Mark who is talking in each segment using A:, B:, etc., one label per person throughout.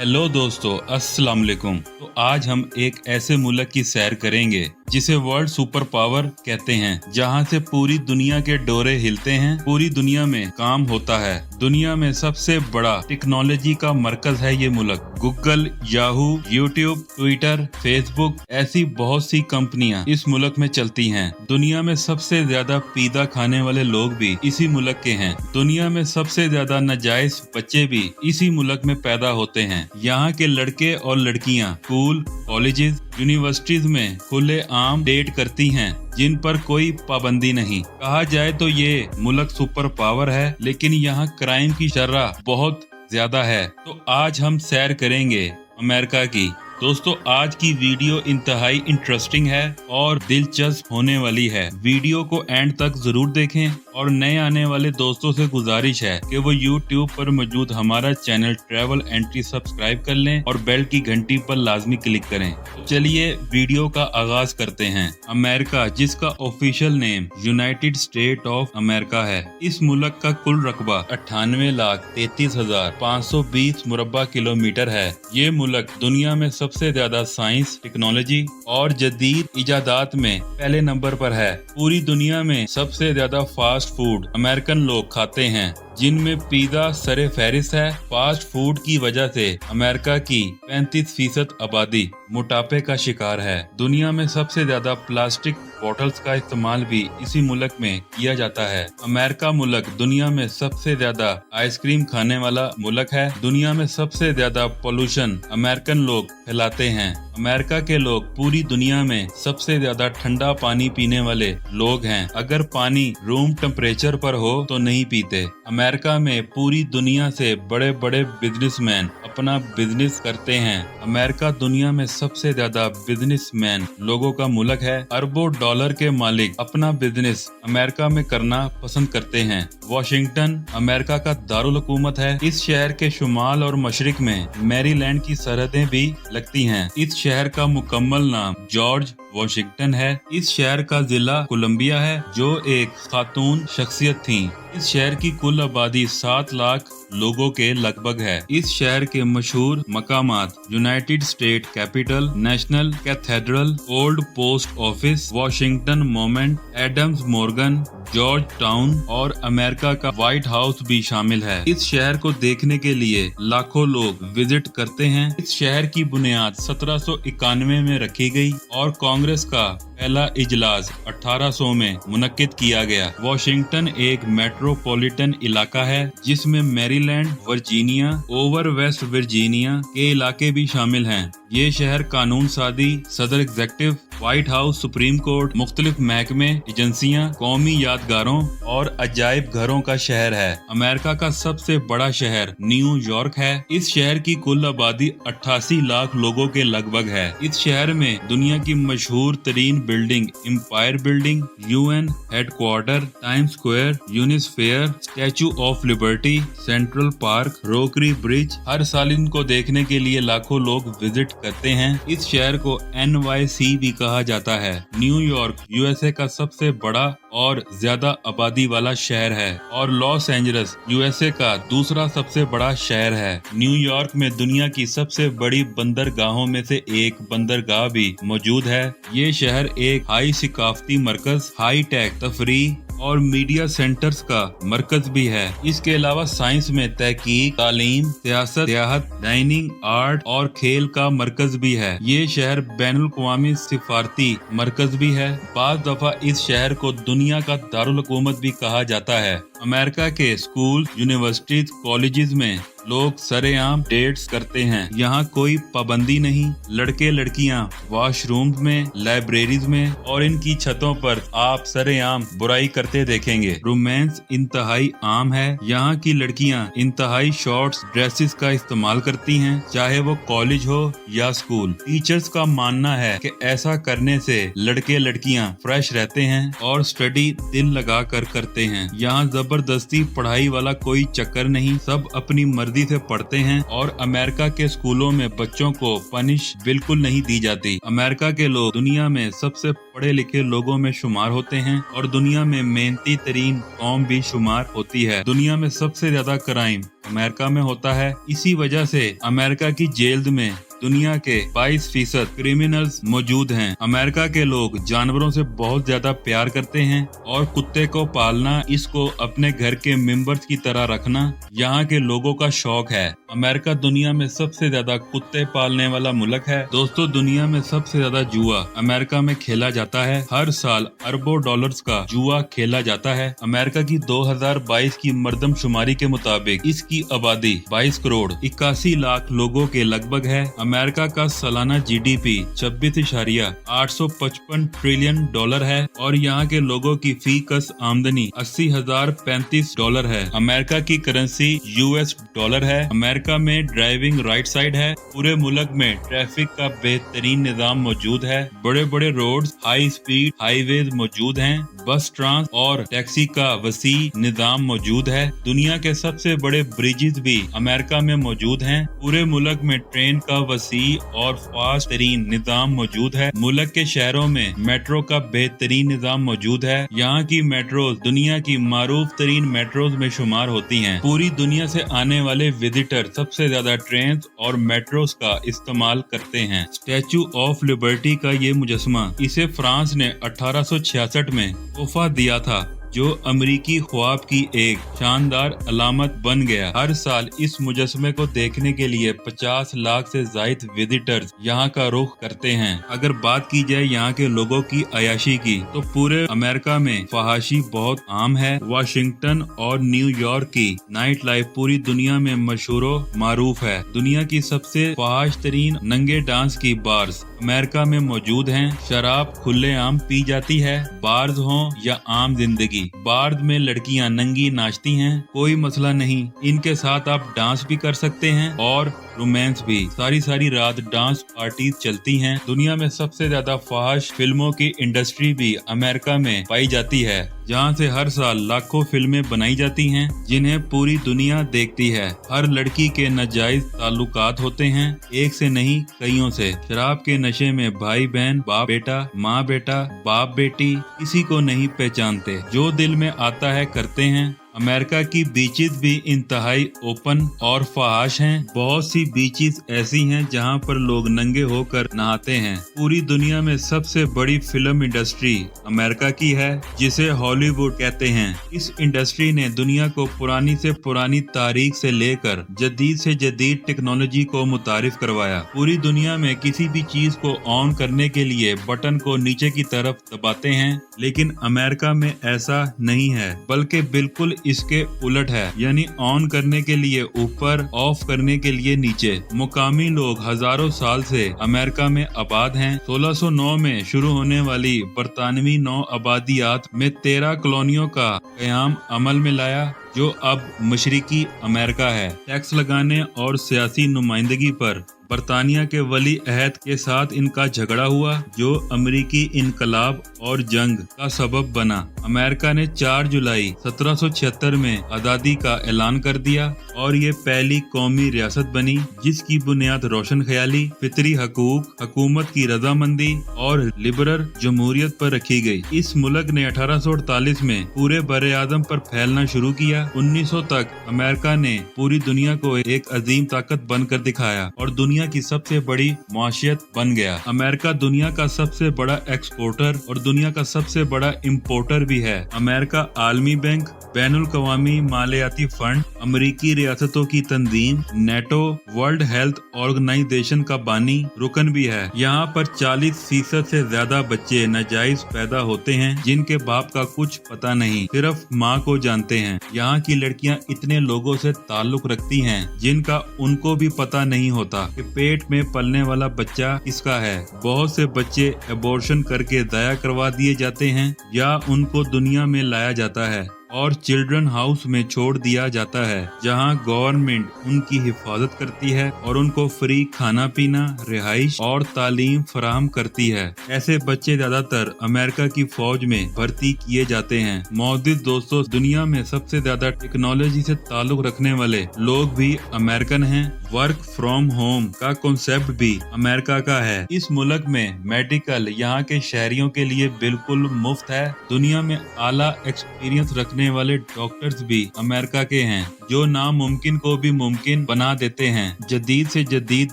A: Hello दोस्तों, अस्सलाम वालेकुम। तो आज हम एक ऐसे मुल्क की सैर करेंगे जिसे वर्ल्ड सुपर पावर कहते हैं, जहां से पूरी दुनिया के डोरे हिलते हैं, पूरी दुनिया में काम होता है। दुनिया में सबसे बड़ा टेक्नोलॉजी का मरकज है ये मुल्क। Google, Yahoo, YouTube, Twitter, Facebook ऐसी बहुत सी कंपनियां इस मुल्क में चलती हैं। दुनिया में सबसे ज्यादा पिज़्ज़ा खाने वाले लोग भी इसी मुल्क के हैं। दुनिया में सबसे ज्यादा नाजायज बच्चे भी इसी मुल्क में पैदा होते हैं। यहाँ के लड़के और लड़कियाँ स्कूल, कॉलेजेस, यूनिवर्सिटीज में खुले आम डेट करती हैं, जिन पर कोई पाबंदी नहीं। कहा जाए तो ये मुल्क सुपर पावर है, लेकिन यहाँ क्राइम की शरह बहुत ज्यादा है। तो आज हम सैर करेंगे अमेरिका की। दोस्तों, आज की वीडियो इंतहाई इंटरेस्टिंग है और दिलचस्प होने वाली है। वीडियो को एंड तक जरूर देखें और नए आने वाले दोस्तों से गुजारिश है कि वो YouTube पर मौजूद हमारा चैनल ट्रैवल एंट्री सब्सक्राइब कर लें और बेल की घंटी पर लाजमी क्लिक करें। तो चलिए वीडियो का आगाज करते हैं। अमेरिका, जिसका official name United state of America है, इस मुल्क का कुल रकबा 98,33,520 मुरब्बा किलोमीटर है। ये मुल्क दुनिया में सबसे ज्यादा साइंस, टेक्नोलॉजी और जदीद इजादात में पहले नंबर पर है। पूरी दुनिया में सबसे ज्यादा फास्ट फूड अमेरिकन लोग खाते हैं, जिनमें पिज़्ज़ा सरे फहरिस्त है। फास्ट फूड की वजह से अमेरिका की 35% आबादी मोटापे का शिकार है। दुनिया में सबसे ज्यादा प्लास्टिक बॉटल्स का इस्तेमाल भी इसी मुल्क में किया जाता है। अमेरिका मुल्क दुनिया में सबसे ज्यादा आइसक्रीम खाने वाला मुल्क है। दुनिया में सबसे ज्यादा पोल्यूशन अमेरिकन लोग फैलाते हैं। अमेरिका के लोग पूरी दुनिया में सबसे ज्यादा ठंडा पानी पीने वाले लोग हैं। अगर पानी रूम टेम्परेचर पर हो तो नहीं पीते। अमेरिका में पूरी दुनिया से बड़े बड़े बिजनेसमैन अपना बिजनेस करते हैं। अमेरिका दुनिया में सबसे ज्यादा बिजनेसमैन लोगों का मुल्क है। अरबों डॉलर के मालिक अपना बिजनेस अमेरिका में करना पसंद करते हैं। वाशिंगटन अमेरिका का दारुल हुकूमत है। इस शहर के शुमाल और मशरिक में मैरीलैंड की सरहदें भी लगती हैं। इस शहर का मुकम्मल नाम जॉर्ज वाशिंगटन है। इस शहर का जिला कोलंबिया है, जो एक खातून शख्सियत थी। इस शहर की कुल आबादी 7 लाख लोगों के लगभग है। इस शहर के मशहूर मकामात United State Capitol, National Cathedral, Old Post Office, Washington Monument, Adams Morgan, Georgetown और अमेरिका का व्हाइट हाउस भी शामिल है। इस शहर को देखने के लिए लाखों लोग विजिट करते हैं। इस शहर की बुनियाद 1791 में रखी गई और कांग्रेस का पहला इजलास 1800 में मुनक्किद किया गया। वाशिंगटन एक मेट्रोपॉलिटन इलाका है, जिसमें Maryland, Virginia, over West Virginia के इलाके भी शामिल हैं। ये शहर कानून साजी, सदर executive, white house, supreme court, मुख्तलिफ महकमे, एजेंसियां, कौमी यादगारों और अजायब घरों का शहर है। अमेरिका का सबसे बड़ा शहर न्यूयॉर्क है। इस शहर की कुल आबादी 88 लाख लोगों के लगभग है। इस शहर में दुनिया की मशहूर तरीन building Empire Building, UN headquarter, Time Square, Unisphere, Statue of Liberty, Central Park, Rookery Bridge, हर साल इनको देखने के लिए लाखों लोग विजिट करते हैं। इस शहर को NYC भी कहा जाता है। न्यूयॉर्क USA का सबसे बड़ा और ज्यादा आबादी वाला शहर है और लॉस एंजल्स USA का दूसरा सबसे बड़ा शहर है। न्यूयॉर्क में दुनिया की सबसे बड़ी बंदरगाहों में से एक बंदरगाह भी मौजूद है। ये शहर एक हाई सिकाफती मरकज, हाई टेक, तफरीह और मीडिया सेंटर्स का मरकज भी है। इसके अलावा साइंस में तहकीक, तालीम, सियासत, सियाहत, डाइनिंग, आर्ट और खेल का मरकज भी है। ये शहर बैनुल अक़वामी सिफारती मरकज भी है। बाज़ दफा इस शहर को दुनिया का दारुल हुकूमत भी कहा जाता है। अमेरिका के स्कूल, यूनिवर्सिटीज, कॉलेजेस में लोग सरेआम डेट्स करते हैं। यहाँ कोई पाबंदी नहीं। लड़के लड़कियाँ वॉशरूम्स में, लाइब्रेरीज में और इनकी छतों पर आप सरेआम बुराई करते देखेंगे। रोमांस इंतहाई आम है। यहाँ की लड़कियाँ इंतहाई शॉर्ट्स ड्रेसेस का इस्तेमाल करती हैं, चाहे वो कॉलेज हो या स्कूल। टीचर्स का मानना है कि ऐसा करने से लड़के लड़कियाँ फ्रेश रहते हैं और स्टडी दिल लगा कर करते हैं। यहाँ जबरदस्ती पढ़ाई वाला कोई चक्कर नहीं, सब अपनी मर्जी से पढ़ते हैं और अमेरिका के स्कूलों में बच्चों को पनिश बिल्कुल नहीं दी जाती। अमेरिका के लोग दुनिया में सबसे पढ़े लिखे लोगों में शुमार होते हैं और दुनिया में मेहनती तरीन कौम भी शुमार होती है। दुनिया में सबसे ज्यादा क्राइम अमेरिका में होता है। इसी वजह से अमेरिका की जेल में दुनिया के 22% क्रिमिनल्स मौजूद हैं। अमेरिका के लोग जानवरों से बहुत ज्यादा प्यार करते हैं और कुत्ते को पालना, इसको अपने घर के मेंबर्स की तरह रखना यहाँ के लोगों का शौक है। अमेरिका दुनिया में सबसे ज्यादा कुत्ते पालने वाला मुल्क है। दोस्तों, दुनिया में सबसे ज्यादा जुआ अमेरिका में खेला जाता है। हर साल अरबों डॉलर्स का जुआ खेला जाता है। अमेरिका की 2022 की मर्दमशुमारी के मुताबिक इसकी आबादी 22 करोड़ 81 लाख लोगों के लगभग है। अमेरिका का सालाना GDP 26.855 ट्रिलियन डॉलर है और यहाँ के लोगों की फी कस आमदनी $80,035 है। अमेरिका की करेंसी US डॉलर है। अमेरिका में ड्राइविंग राइट साइड है। पूरे मुल्क में ट्रैफिक का बेहतरीन निजाम मौजूद है। बड़े बड़े रोड्स, हाई स्पीड हाईवेज मौजूद हैं। बस ट्रांस और टैक्सी का वसी निजाम मौजूद है। दुनिया के सबसे बड़े ब्रिजेस भी अमेरिका में मौजूद हैं। पूरे मुल्क में ट्रेन का वसी और फास्ट तरीन निजाम मौजूद है। मुल्क के शहरों में मेट्रो का बेहतरीन निजाम मौजूद है। यहाँ की मेट्रोज दुनिया की मारूफ तरीन मेट्रोज में शुमार होती हैं। पूरी दुनिया से आने वाले विजिटर सबसे ज्यादा ट्रेन और मेट्रोज का इस्तेमाल करते हैं। स्टैचू ऑफ लिबर्टी का ये मुजस्मा इसे फ्रांस ने 1866 में तोहफा दिया था, जो अमेरिकी ख्वाब की एक शानदार अलामत बन गया। हर साल इस मुजस्मे को देखने के लिए 50 लाख से ज्यादा विजिटर्स यहाँ का रुख करते हैं। अगर बात की जाए यहाँ के लोगों की अयाशी की, तो पूरे अमेरिका में फहाशी बहुत आम है। वाशिंगटन और न्यूयॉर्क की नाइट लाइफ पूरी दुनिया में मशहूर मारूफ है। दुनिया की सबसे फहाश तरीन नंगे डांस की बार्स अमेरिका में मौजूद हैं। शराब खुलेआम पी जाती है, बार्स हों या आम जिंदगी। बार्स में लड़कियां नंगी नाचती हैं, कोई मसला नहीं। इनके साथ आप डांस भी कर सकते हैं और रोमांस भी। सारी रात डांस पार्टीज चलती हैं। दुनिया में सबसे ज्यादा फहाश फिल्मों की इंडस्ट्री भी अमेरिका में पाई जाती है, जहां से हर साल लाखों फिल्में बनाई जाती हैं, जिन्हें पूरी दुनिया देखती है। हर लड़की के नाजायज ताल्लुकात होते हैं, एक से नहीं कईयों से। शराब के नशे में भाई बहन, बाप बेटा, माँ बेटा, बाप बेटी किसी को नहीं पहचानते। जो दिल में आता है करते हैं। अमेरिका की बीचेस भी इंतहाई ओपन और फहाश हैं। बहुत सी बीचेस ऐसी हैं जहां पर लोग नंगे होकर नहाते हैं। पूरी दुनिया में सबसे बड़ी फिल्म इंडस्ट्री अमेरिका की है, जिसे हॉलीवुड कहते हैं। इस इंडस्ट्री ने दुनिया को पुरानी से पुरानी तारीख से लेकर जदीद से जदीद टेक्नोलॉजी को मुतारिफ करवाया। पूरी दुनिया में किसी भी चीज को ऑन करने के लिए बटन को नीचे की तरफ दबाते हैं, लेकिन अमेरिका में ऐसा नहीं है, बल्कि बिल्कुल इसके उलट है। यानी ऑन करने के लिए ऊपर, ऑफ करने के लिए नीचे। मुकामी लोग हजारों साल से अमेरिका में आबाद हैं। 1609 में शुरू होने वाली बरतानवी नौ आबादियात में 13 कॉलोनियों का क़याम अमल में लाया, जो अब मशरिकी अमेरिका है। टैक्स लगाने और सियासी नुमाइंदगी पर बरतानिया के वली अहद के साथ इनका झगड़ा हुआ, जो अमेरिकी इनकलाब और जंग का सबब बना। अमेरिका ने 4 जुलाई 1776 में आज़ादी का ऐलान कर दिया और ये पहली कौमी रियासत बनी, जिसकी बुनियाद रोशन ख्याली, फितरी हकूक, हुकूमत की रजामंदी और लिबरल जमहूरियत पर रखी गई। इस मुल्क ने 1848 में पूरे बरे आज़म पर फैलना शुरू किया। 1900 तक अमेरिका ने पूरी दुनिया को एक अजीम ताकत बनकर दिखाया और दुनिया की सबसे बड़ी माशियत बन गया। अमेरिका दुनिया का सबसे बड़ा एक्सपोर्टर और दुनिया का सबसे बड़ा इम्पोर्टर भी है। अमेरिका आलमी बैंक, बैनुल कवामी मालियाती फंड, अमेरिकी रियासतों की तंजीम, नेटो, वर्ल्ड हेल्थ ऑर्गेनाइजेशन का बानी रुकन भी है। यहाँ पर 40% से ज्यादा बच्चे नाजायज पैदा होते हैं, जिनके बाप का कुछ पता नहीं, सिर्फ माँ को जानते हैं। यहाँ की लड़कियाँ इतने लोगों से ताल्लुक रखती हैं, जिनका उनको भी पता नहीं होता कि पेट में पलने वाला बच्चा किसका है। बहुत से बच्चे एबॉर्शन करके दाया करवा दिए जाते हैं या उनको दुनिया में लाया जाता है और चिल्ड्रन हाउस में छोड़ दिया जाता है, जहां गवर्नमेंट उनकी हिफाजत करती है और उनको फ्री खाना पीना, रिहाइश और तालीम फराहम करती है। ऐसे बच्चे ज्यादातर अमेरिका की फौज में भर्ती किए जाते हैं। मौजूद दोस्तों, दुनिया में सबसे ज्यादा टेक्नोलॉजी से ताल्लुक रखने वाले लोग भी अमेरिकन हैं। वर्क फ्रॉम होम का कॉन्सेप्ट भी अमेरिका का है। इस मुल्क में मेडिकल यहाँ के शहरियों के लिए बिल्कुल मुफ्त है। दुनिया में आला एक्सपीरियंस रखने वाले डॉक्टर्स भी अमेरिका के हैं, जो नामुमकिन को भी मुमकिन बना देते हैं। जदीद से जदीद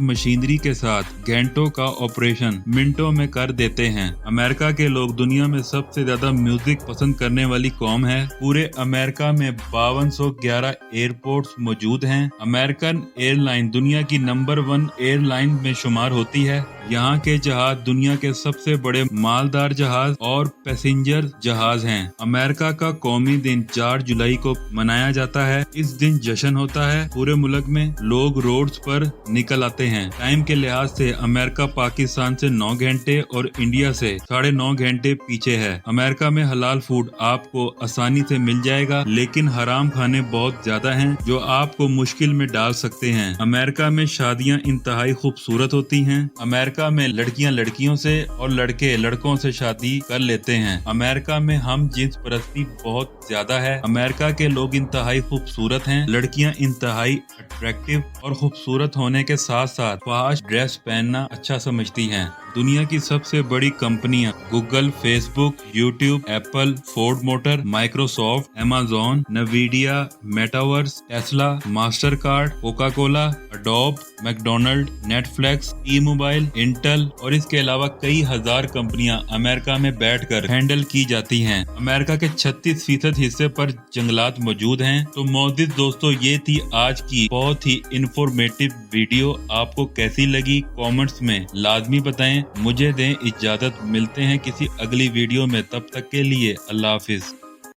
A: मशीनरी के साथ घंटों का ऑपरेशन मिनटों में कर देते हैं। अमेरिका के लोग दुनिया में सबसे ज्यादा म्यूजिक पसंद करने वाली कौम है। पूरे अमेरिका में 5211 एयरपोर्ट्स मौजूद हैं। अमेरिकन एयरलाइन दुनिया की नंबर 1 एयरलाइन में शुमार होती है। यहाँ के जहाज दुनिया के सबसे बड़े मालदार जहाज और पैसेंजर जहाज हैं। अमेरिका का कौमी दिन 4 जुलाई को मनाया जाता है। इस दिन जश्न होता है। पूरे मुल्क में लोग रोड्स पर निकल आते हैं। टाइम के लिहाज से अमेरिका पाकिस्तान से 9 घंटे और इंडिया से 9.5 घंटे पीछे है। अमेरिका में हलाल फूड आपको आसानी से मिल जाएगा, लेकिन हराम खाने बहुत ज्यादा हैं जो आपको मुश्किल में डाल सकते हैं। अमेरिका में शादियां इंतहाई खूबसूरत होती हैं। अमेरिका में लड़कियां लड़कियों से और लड़के लड़कों से शादी कर लेते हैं। अमेरिका में हम जिन्स परस्ती बहुत ज्यादा है। अमेरिका के लोग इंतहाई खूबसूरत हैं। लड़कियां इंतहाई अट्रैक्टिव और खूबसूरत होने के साथ साथ फास्ट ड्रेस पहनना अच्छा समझती हैं। दुनिया की सबसे बड़ी कंपनियां Google, Facebook, YouTube, Apple, Ford Motor, Microsoft, Amazon, Nvidia, Metaverse, Tesla, Mastercard, Coca Cola, Adobe, McDonald, Netflix, E Mobile, Intel और इसके अलावा कई हजार कंपनियां अमेरिका में बैठकर हैंडल की जाती हैं। अमेरिका के 36% हिस्से पर जंगलात मौजूद हैं। तो मौजूद दोस्तों, ये थी आज की बहुत ही इंफॉर्मेटिव वीडियो। आपको कैसी लगी कमेंट्स में लाजमी बताएं। मुझे दें इजाजत, मिलते हैं किसी अगली वीडियो में। तब तक के लिए अल्लाह हाफिज।